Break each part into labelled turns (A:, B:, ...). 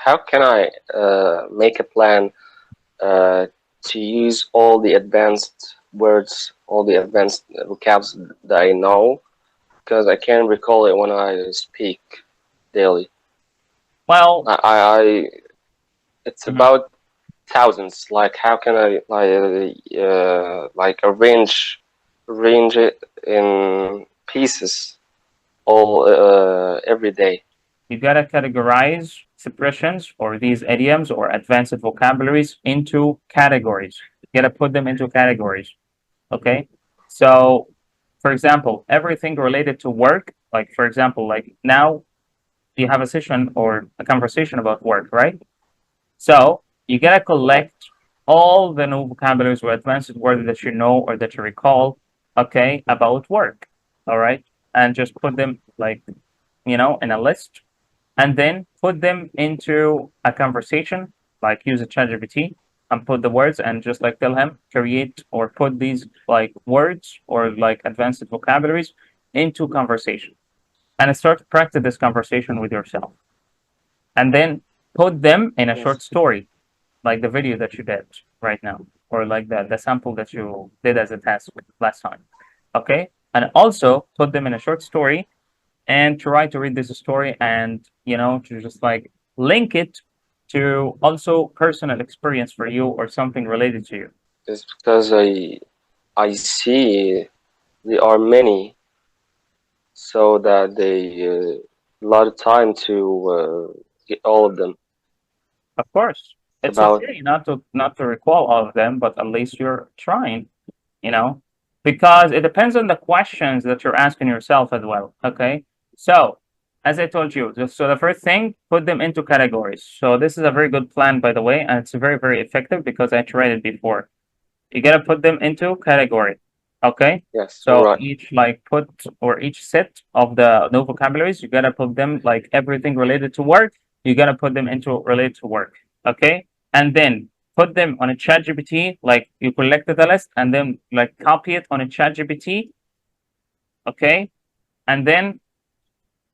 A: how can I make a plan to use all the advanced words, all the advanced vocabs that I know, because I can't recall it when I speak daily.
B: Well,
A: it's about thousands. Like, how can I like arrange it in pieces all every day?
B: you gotta categorize expressions or these idioms or advanced vocabularies into categories. You gotta put them into categories. Okay. So, for example, everything related to work, like for example, like now you have a session or a conversation about work, right? So you gotta collect all the new vocabularies or advanced words that you know or that you recall, okay, about work. All right. And just put them like, in a list, and then put them into a conversation, like use a ChatGPT and put the words and just like tell him create or put these like words or like advanced vocabularies into conversation, and start to practice this conversation with yourself, and then put them in a short story, like the video that you did right now, or like the sample that you did as a task last time. Okay, and also put them in a short story and try to read this story and to just like link it to also personal experience for you or something related to you.
A: It's because I see there are many, so that they a lot of time to get all of them.
B: Of course, it's
A: About
B: okay not to recall all of them, but at least you're trying, because it depends on the questions that you're asking yourself as well. Okay, so as I told you, so the first thing, put them into categories. So this is a very good plan, by the way, and it's very, very effective because I tried it before. You gotta put them into category. Okay.
A: yes, you're
B: So
A: right.
B: each set of the new vocabularies, you gotta put them like everything related to work. You gotta put them into related to work. Okay. And then put them on a ChatGPT, like you collected the list, and then like copy it on a ChatGPT. Okay. And then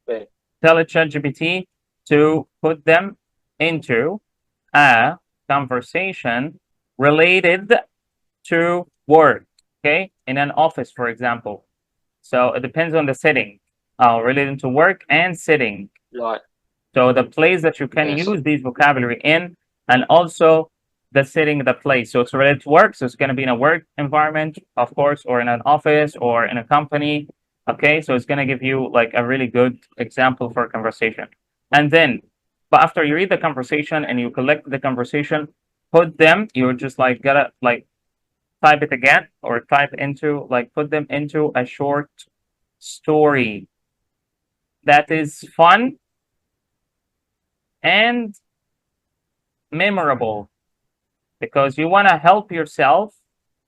A: Okay.
B: tell a ChatGPT to put them into a conversation related to work, okay, in an office, for example. So it depends on the setting, related to work and sitting.
A: Right.
B: So the place that you can
A: Yes.
B: use these vocabulary in, and also the setting, the place. So it's related to work. So it's going to be in a work environment, of course, or in an office or in a company. Okay. So it's going to give you like a really good example for a conversation. And then, but after you read the conversation and you collect the conversation, you're just like, gotta like type it again or put them into a short story that is fun and memorable, because you want to help yourself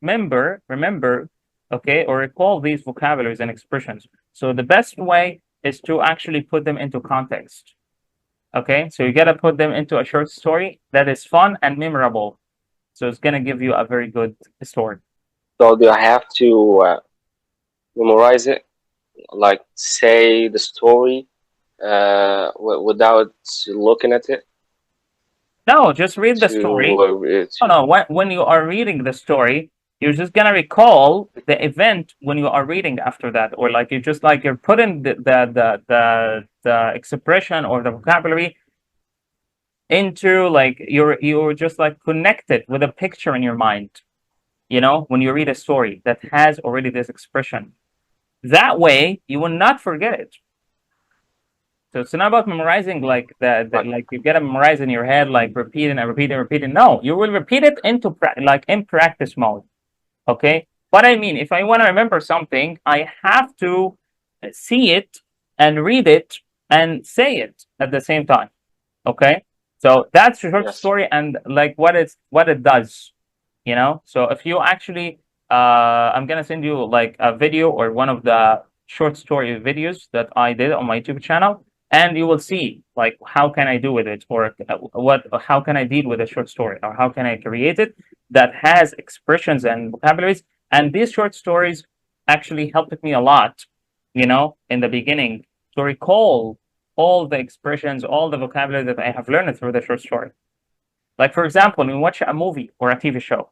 B: remember, okay, or recall these vocabularies and expressions. So the best way is to actually put them into context. Okay, so you got to put them into a short story that is fun and memorable. So it's going to give you a very good story.
A: So do I have to memorize it, like say the story without looking at it?
B: No, just read the story. No, when you are reading the story, you're just gonna recall the event when you are reading after that, or like you're putting the expression or the vocabulary into like you're just like connected with a picture in your mind. When you read a story that has already this expression, that way you will not forget it. So it's not about memorizing like like you gotta memorize in your head, like repeating and repeating and repeating. No, you will repeat it like in practice mode. Okay. But I mean, if I want to remember something, I have to see it and read it and say it at the same time. Okay. So that's a short story and like what it does. So if you actually, I'm gonna send you like a video or one of the short story videos that I did on my YouTube channel, and you will see like how can I do with it, or how can I deal with a short story, or how can I create it that has expressions and vocabularies. And these short stories actually helped me a lot, in the beginning to recall all the expressions, all the vocabulary that I have learned through the short story. Like, for example, when you watch a movie or a TV show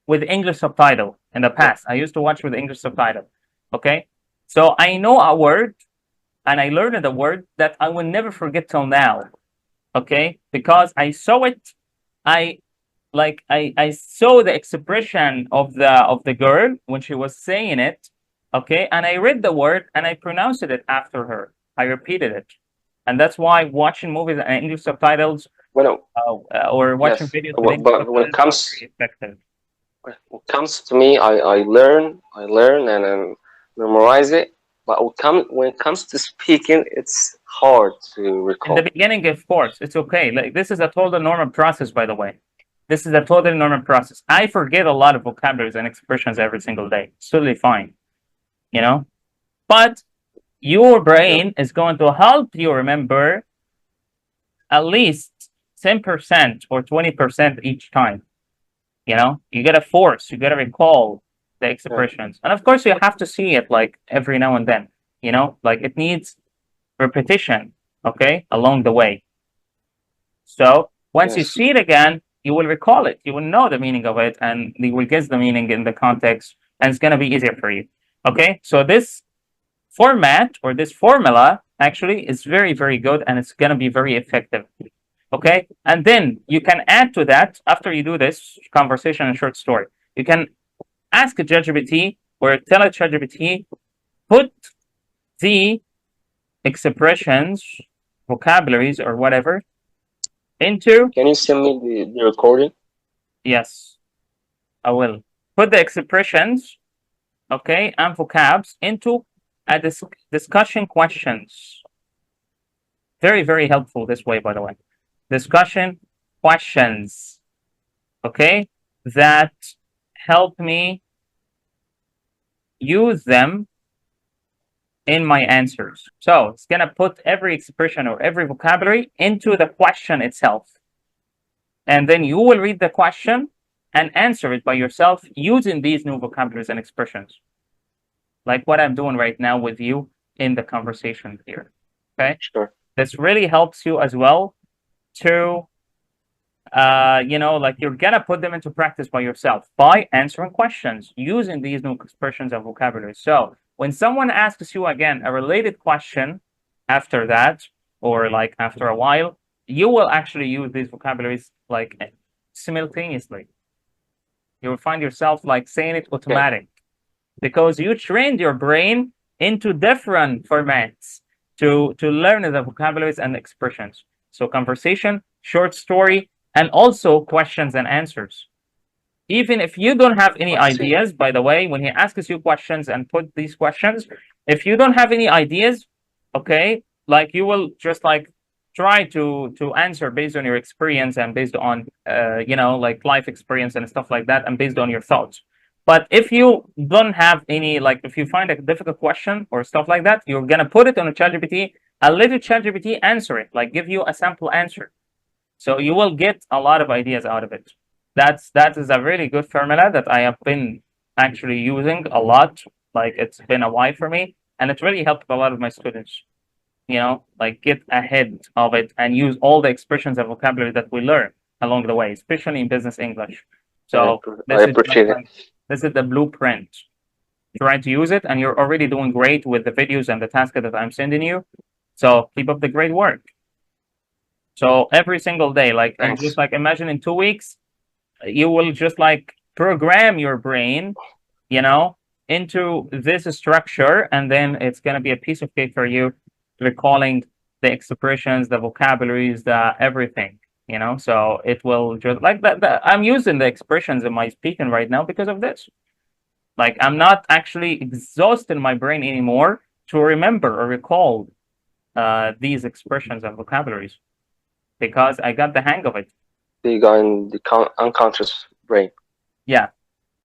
B: with English subtitle in the past, I used to watch with English subtitle. Okay, so I know a word and I learned a word that I will never forget till now. Okay, because I saw it, I saw the expression of the girl when she was saying it. Okay, and I read the word and I pronounced it after her. I repeated it, and that's why watching movies and English subtitles or watching videos with English
A: but when it
B: subtitles is very effective.
A: When it comes to me, I learn and memorize it. But when it comes to speaking, it's hard to recall.
B: In the beginning, of course, it's okay. Like, this is a total normal process, by the way. This is a totally normal process. I forget a lot of vocabularies and expressions every single day. It's totally fine, you know? But your brain is going to help you remember at least 10% or 20% each time. You know, you gotta force, you gotta recall the expressions. And of course, you have to see it like every now and then, you know, like it needs repetition, okay, along the way. So once you see it again, you will recall it, you will know the meaning of it, and you will guess the meaning in the context, and it's gonna be easier for you. Okay, so this format or this formula actually is very, very good, and it's gonna be very effective. Okay, and then you can add to that after you do this conversation and short story. You can ask a ChatGPT or tell a ChatGPT, put the expressions, vocabularies, or whatever into.
A: Can you send me the recording?
B: Yes, I will. Put the expressions, okay, and vocabs into a discussion questions. Very, very helpful this way, by the way. Discussion questions, okay, that help me use them in my answers. So it's gonna put every expression or every vocabulary into the question itself, and then you will read the question and answer it by yourself using these new vocabularies and expressions, like what I'm doing right now with you in the conversation here. Okay,
A: sure.
B: This really helps you as well to you know, like, you're gonna put them into practice by yourself by answering questions using these new expressions and vocabulary. So when someone asks you again a related question after that, or like after a while, you will actually use these vocabularies like simultaneously. You will find yourself like saying it automatic because you trained your brain into different formats to learn the vocabularies and expressions. So conversation, short story, and also questions and answers. Even if you don't have any ideas, by the way, when he asks you questions and put these questions, if you don't have any ideas, okay, like, you will just like try to answer based on your experience and based on you know, like life experience and stuff like that, and based on your thoughts. But if you don't have any, like, if you find a difficult question or stuff like that, you're gonna put it on a ChatGPT, a little ChatGPT answer it, like give you a sample answer. So you will get a lot of ideas out of it. That is a really good formula that I have been actually using a lot. Like, it's been a while for me, and it really helped a lot of my students, you know, like get ahead of it and use all the expressions and vocabulary that we learn along the way, especially in business English. So
A: I appreciate it.
B: This is the blueprint. Try to use it, and you're already doing great with the videos and the tasks that I'm sending you. So keep up the great work. So every single day, like, and just like imagine in 2 weeks, you will just like program your brain, you know, into this structure, and then it's gonna be a piece of cake for you, recalling the expressions, the vocabularies, the everything, you know. So it will just like that. I'm using the expressions in my speaking right now because of this. Like, I'm not actually exhausting my brain anymore to remember or recall these expressions and vocabularies, because I got the hang of it.
A: You got in the unconscious brain.
B: Yeah,